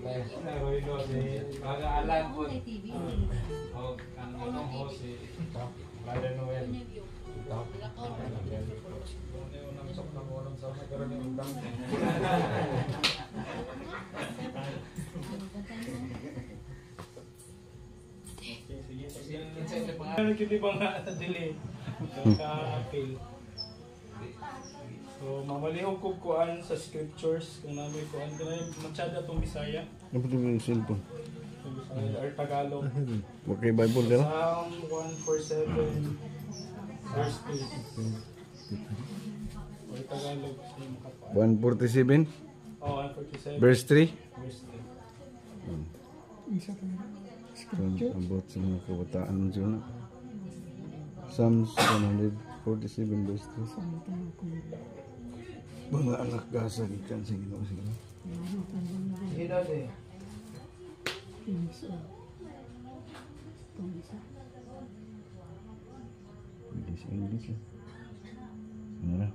Naroy do si pag-aalan po. O ang anong ho si Brother Noel. Unang sok ng unang sa nagkaroon ng undang. Ano kiti ba nga sa delay? Ka-appeal. So, mamalihog ko kuan sa scriptures kung namin kuan kanay matsada tong Bisaya. Ano po yung cellphone? Bisaya or Tagalog. Okay, Bible ka na? Psalm 147 verse 3. Or Tagalog sa makakuan. 147, Oh, 147 verse 3. verse 3. About sa mga kabataan ng Diyon. Psalms 147, verse 3. Mga anak gasa ikan sa Ginoo sila. Hida de. English. Ano na?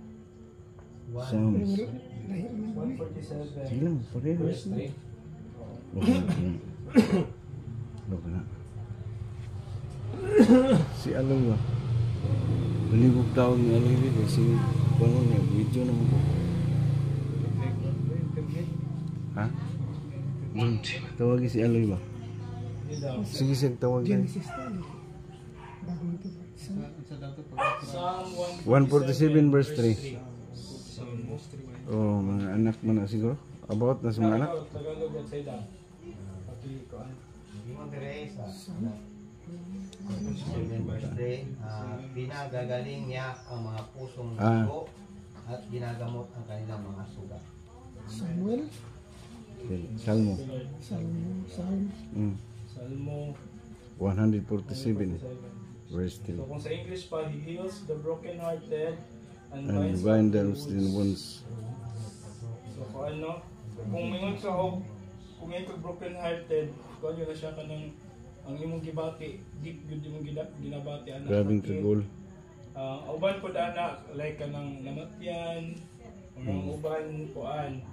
Psalms. 147 Sige lang, pareho. verse 3. Look na. Si Along ba? Balibog tawag ni Along ba? Si paano niya? Video naman ko. Ha? Tawagin si Aloy ba? Sige sige, tawagin. Psalm 147 verse 3. Oh, mga anak mo na siguro. About na sa mga anak. Tagalog at Sayda. Pati kuan. Pinagagaling niya ang mga pusong Ah. dugo at ginagamot ang kanilang mga sugat. Samuel, Salmo. Salmo 147 verse 3. So kung sa English pa, he heals the brokenhearted and And binds bind up them the in wounds. So kung ano, kung mingon ka og kung ikaw brokenhearted, kung yun na siya ka ng ang imong gibati, deep good imong ginabati anak. Grabing kagol. Uban po anak, like ka ng namatyan, ang uban kuan.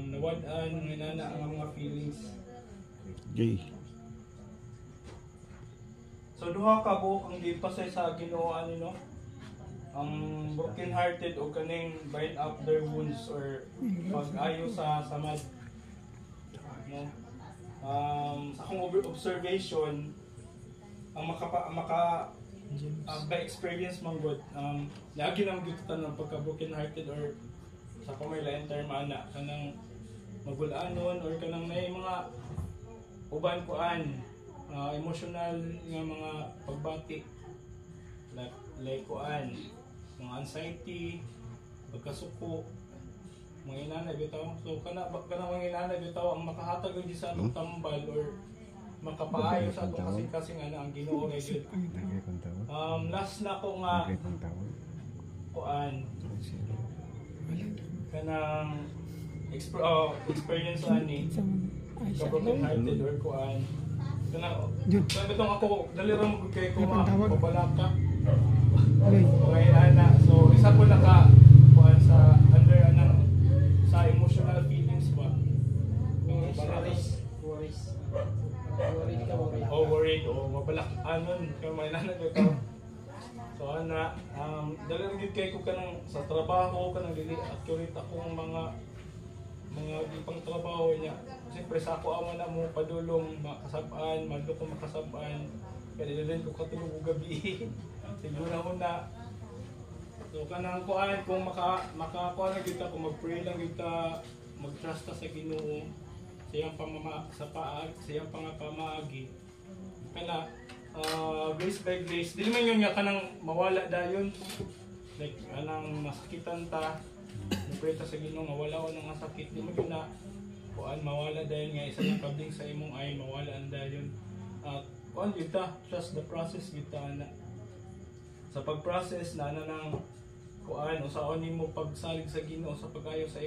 Nawad-an, nginana ang mga feelings. Gay. So duha ka buok ang gipasay sa Ginoo ani no. Ang broken hearted o kaning bind up their wounds or pag-ayo sa samad. No. Sa akong observation ang by experience man gud lagi nang gitutan ng pagka broken hearted or sa kumay lain term ana kanang magulanon or kanang nay mga uban kuan emotional nga mga pagbati like kuan mga anxiety pagkasuko mga inanay bitaw so kana mga inanay bitaw ang makahatag gyud sa atong tambal or makapaayo sa atong kasing ana ang Ginoo kay gyud last na ko nga kuan kanang experience ani broken hearted or kuan kanang sabi tong ako dali ra mo kay ko mabalaka okay ana so isa ko naka kuan sa under anang sa emotional feelings ba worried o mabalak anon kay may nanay ko so ana dali ra gid kay ko kanang sa trabaho kanang dili accurate akong mga ipang trabaho niya. Siyempre sa ako aman na mo padulong makasab-an, madlo ko makasab-an. Kaya din ko katulog og gabi. Siguro na. So kanang kuan kung makakuan na kita kung mag-pray lang kita, mag-trust ta sa Ginoo. Siyang siyang pamaagi. Kana grace by grace. Dili man yun nga kanang mawala dayon. Like anang masakitan ta. Nagpray ta sa Ginoo nga wala ko nang sakit di mo yun na kuan mawala dayon nga isa na kabling sa imong ay mawala ang dayon at kuan kita trust the process kita na sa pag-process na nang kuan usaon nimo pagsalig sa Ginoo sa pag-ayo sa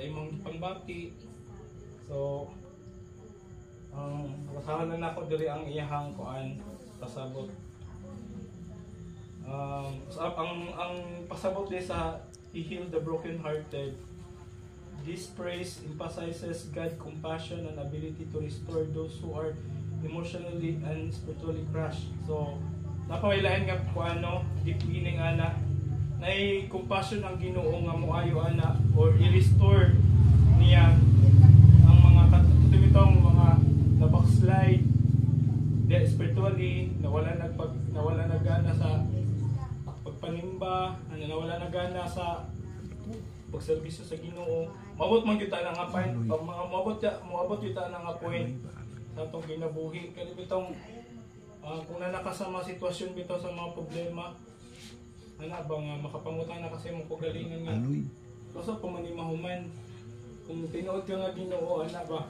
imong pangbati so basahan na nako diri ang iyahang kuan pasabot ang pasabot di sa he healed the broken-hearted This praise emphasizes God's compassion and ability to restore those who are emotionally and spiritually crushed. So, napawailahan nga po deep meaning ana, na compassion ang Ginoo nga moayo ana or i-restore niya ang mga katutubitong mga na-backslide spiritually, nawala na gana sa pagpanimba, nawala na gana sa pagserbisyo sa Ginoo. Mabot man kita nang point, moabot kita nang point sa atong ginabuhi. Kani bitong kung nakasama sitwasyon bitaw sa mga problema, ana ba nga makapangutan na kasi mo kagalingan nga. Kasi pamanimahuman kung tinuod ka nga Ginoo, ana ba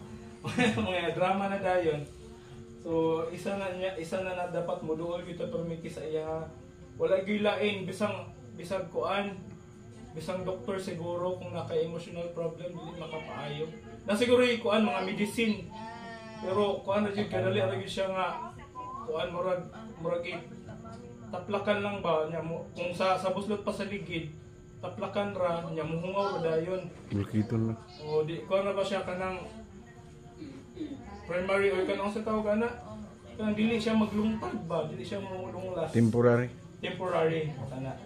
mga drama na dayon. So isa na dapat moduol kita permiti sa iya. Wala gilain bisag kuan, bisang doktor siguro kung naka-emotional problem dili makapaayo. Na siguro kuan mga medicine. Pero kuan na jud kadali ra gyud siya nga kuan murag taplakan lang ba nya mo kung sa buslot pa sa ligid taplakan ra nya muhungaw ra dayon. Bulkito na. O di kuan na ba siya kanang primary or kanang sa tawag ana? Kanang dili siya maglungtad ba? Dili siya mulunglas. Temporary. Kana.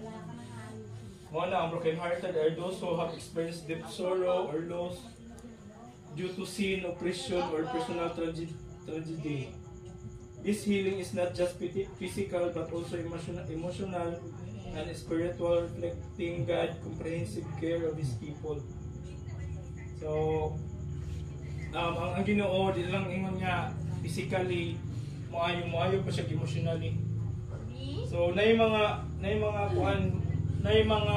Mo na ang broken-hearted are those who have experienced deep sorrow or loss due to sin, oppression, or personal tragedy. This healing is not just physical but also emotional and spiritual, reflecting God's comprehensive care of His people. So, ang Ginoo di lang ingon nga physically moayo pa siya emotionally. So nay mga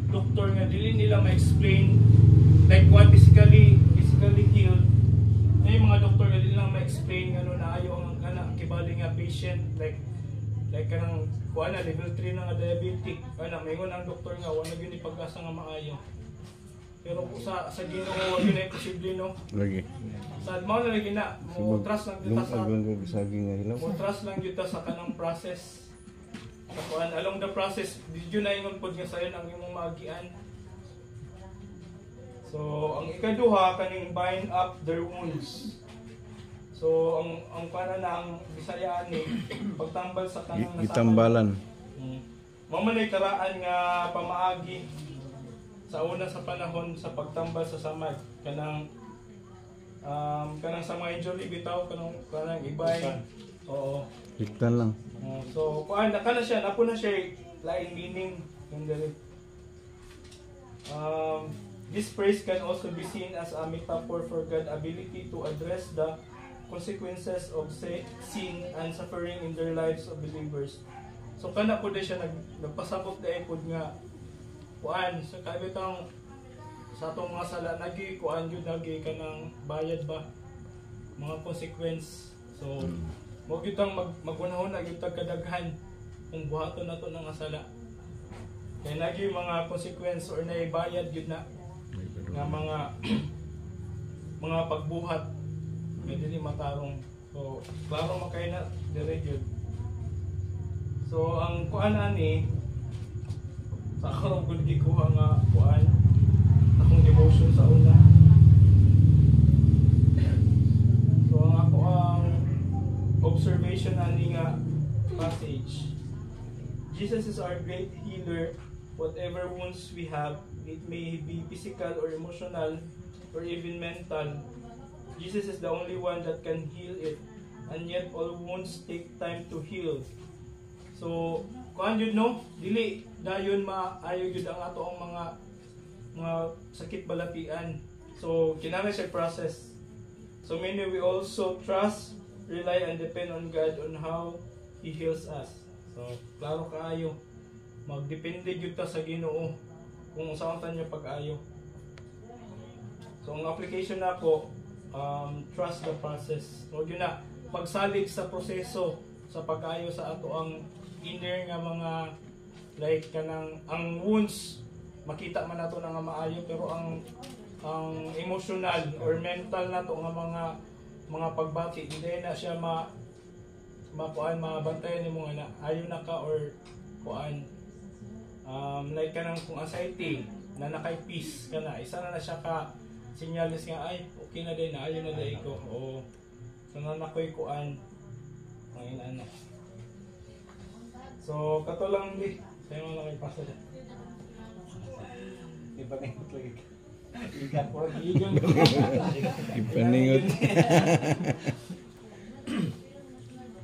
doktor nga dili nila ma-explain like what physically healed. Nay mga doktor nga dili lang ma-explain ngano naayo ang kibali nga patient like kanang kuan na level 3 na nga diabetic. Maingon ang doktor nga wala gyud ni pag-asa nga maayo. Pero sa Ginoo yun ay posible no. Lagi. Sa mao na lagi na mo trust lang kita sa saging nga hilaw. mo trust lang kita sa kanang process. Sa kuan along the process, did na ingon pod nga sayon ang imong maagian. So ang ikaduha kaning bind up their wounds. So ang para na ang Bisayaan ni pagtambal sa kanang nasama. Itambalan. Mao man ay karaan nga pamaagi sa una sa panahon sa pagtambal sa samad kanang sa mga injury bitaw kanang ibay. Oo. Higtan lang. So kuan na kana siya napo na siya lain meaning yung dali. This phrase can also be seen as a metaphor for God's ability to address the consequences of sin and suffering in their lives of believers. So kana po siya nagpasabot dai pud nga kuan sa kabitang sa atong mga sala nagi kuan gyud nagi kanang bayad ba mga consequence. So mo gyud tang magunahon na gyud kadaghan kung buhaton nato ng sala. Kay nagi mga consequence or nay bayad gyud na nga mga mga pagbuhat nga dili matarong. So klaro makay na dire gyud. So ang kuan ani sa akong gud gikuha nga kuan akong devotion sa una. So ang observation ani nga passage. Jesus is our great healer. Whatever wounds we have, it may be physical or emotional or even mental, Jesus is the only one that can heal it. And yet all wounds take time to heal. So kuan jud no, dili dayon maayo jud ang ato ang mga sakit balatian. So kinahanglan siya process. So many we also trust, rely and depend on God on how He heals us. So klaro kaayo magdepende jud ta sa Ginoo kung saan ta niya pag-ayo. So ang application na po, trust the process. So yun na, pagsalig sa proseso sa pag-ayo sa ato ang inner nga mga like kanang ang wounds makita man nato na nga maayo, pero ang emotional or mental nato nga mga pagbati hindi na siya makuan mabantayan nimo nga na ayo na ka or kuan like kanang kung anxiety na nakay peace kana isa na siya ka sinyalis nga ay okay na din na ayon na dai ko o tanan ako'y kuan ngayon ano. So kato lang di tayo lang kay pasa dyan. Iba na yung lagi. Ikan po. Igan ko. Ipaningot.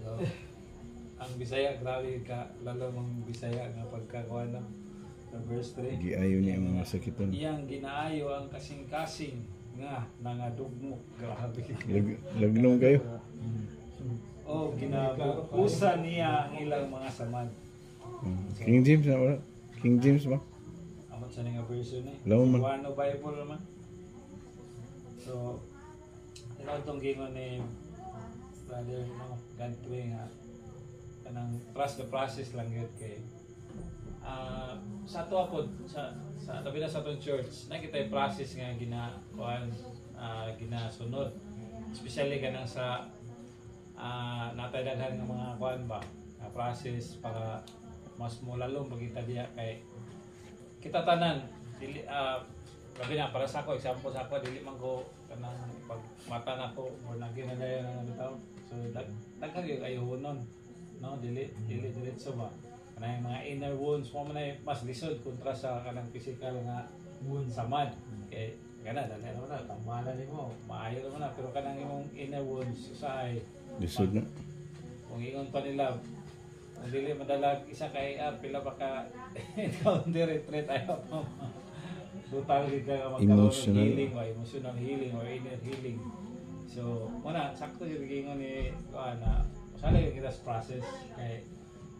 So, ang Bisaya, grabe ka, lalo mong Bisaya nga pagkakuha na verse 3. Giayo niya ang mga sakitan. Iyang ginaayo ang kasing-kasing nga nangadugmok. Grabe. Lagnong kayo. O ginabukusan niya ang ilang mga samad. King James na wala? King James ba? Amot sa nga version eh. Lawan man. Wano Bible naman. So, ito itong gingon ni Brother Gantwe nga kanang trust the process lang yun kay sa ato po sa labi na sa atong church nakita yung process nga ginasunod especially kanang sa nataydagan ng mga kuan ba process para mas mulalong pagkita diya kay kita tanan dili labi na para sa ako example sa ako dili man ko kanang pag mata nako or naginagaya ng bitaw so daghan yung ayunon no dili diretso ba kanang mga inner wounds mo man ay mas lisod kontra sa kanang physical nga wound sa mad kay kana dali ano na tamalan nimo maayo naman na pero kanang imong inner wounds sa ay Lisod na. kung ingon pa nila kung dili madalag isa kay pila ba ka encounter retreat ayo pa total ka magkaroon ng healing o emotional healing or inner healing so muna sakto yung gingon ni na masali yung kita process kay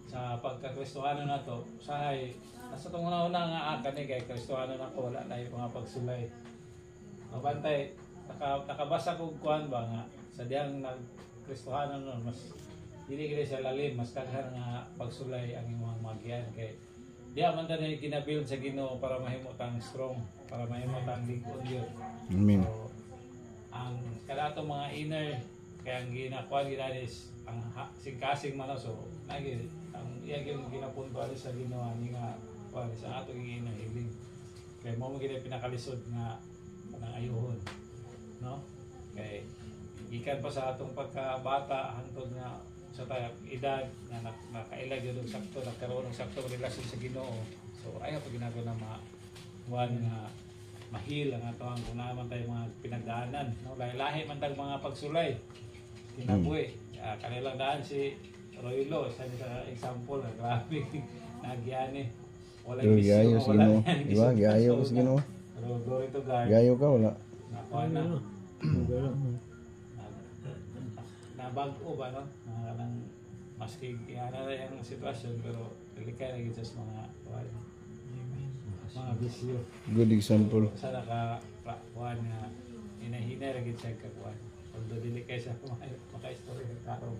sa pagka-Kristohano na to usahay nasa itong una nga akan kay Kristohano na ko wala na yung mga pagsulay mabantay nakabasa kong kuhan ba nga sa diyang Kristohano no mas dili gid sa lalim mas daghan nga pagsulay ang imong magian kay diya man ta ni ginabuild sa Ginoo para mahimutang strong para mahimutang lig-on yun. Amen. So, ang kada atong mga inner kaya ang ginakuha ginanis ang singkasing man so nagi ang iya ginapunto sa Ginoo ani nga kuan sa atong inner healing kay mo gid pinakalisod nga kanang ayuhon no kay gikan pa sa atong pagkabata hangtod nga sa tayong edad na nakailag yun sakto nagkaroon ng sakto relasyon sa Ginoo so ayaw pa ginagawa na buwan nga mahil ang atong kung naman tayo mga pinagdaanan no lahi man tayong mga pagsulay kinabuhi kanilang daan si Roylo isa sa example grabe nagyani wala Giayo sa Ginoo. Diba? Giayo ko sa Ginoo. pero glory to God Giayo ka wala. nakuha na nabago ba no kanang maski ana yung sitwasyon pero delikado gyud sa mga bisyo Good example. sa kuan nga hinahina ra gyud sa kakuan although dili kay sa maka-istorya ng tao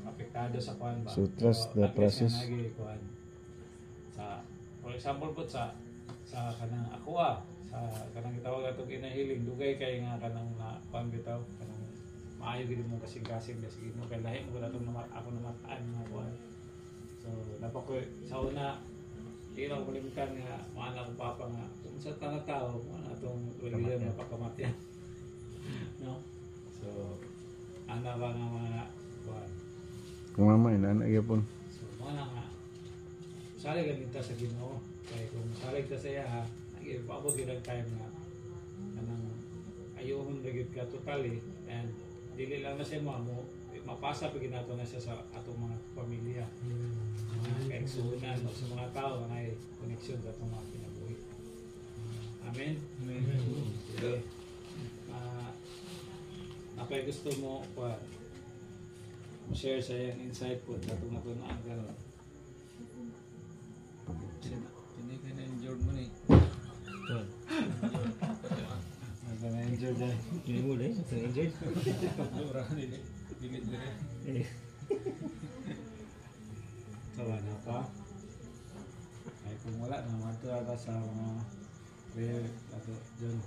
apektado sa kuan ba So trust the process. kuan sa for example po sa kanang aqua sa kanang gitawag atong inahiling dugay kay nga kanang na kuan bitaw kanang maayo gid mo kasing-kasing sige mo kay lahi mo natong ako namataan nga kuan so napako sa una di na ko limutan nga maana ko papa nga kung sa tanang tao maana atong religion nga pagkamatyan no so ana ba nga mga kuan Kung mama ina gyapon. so maana nga salig lang kita sa Ginoo kay kung salig ta sa iya paabot gid ang time nga kanang ayohon ra gid ka totally and dili lang na siya mo mapasa pa ginato na siya sa atong mga pamilya mga kaigsuonan o sa mga tao nga ay koneksyon sa atong mga kinabuhi amen okay. Napay gusto mo pa share sa iyang insight po sa atong natunaan gano'n Hindi ka na-enjoy mo ni. na-enjoy dyan Hindi mo dahil. Na-enjoy. Bilit na rin. Sawa na pa. Ay kung wala na, matuwa ka sa mga prayer ato dyan.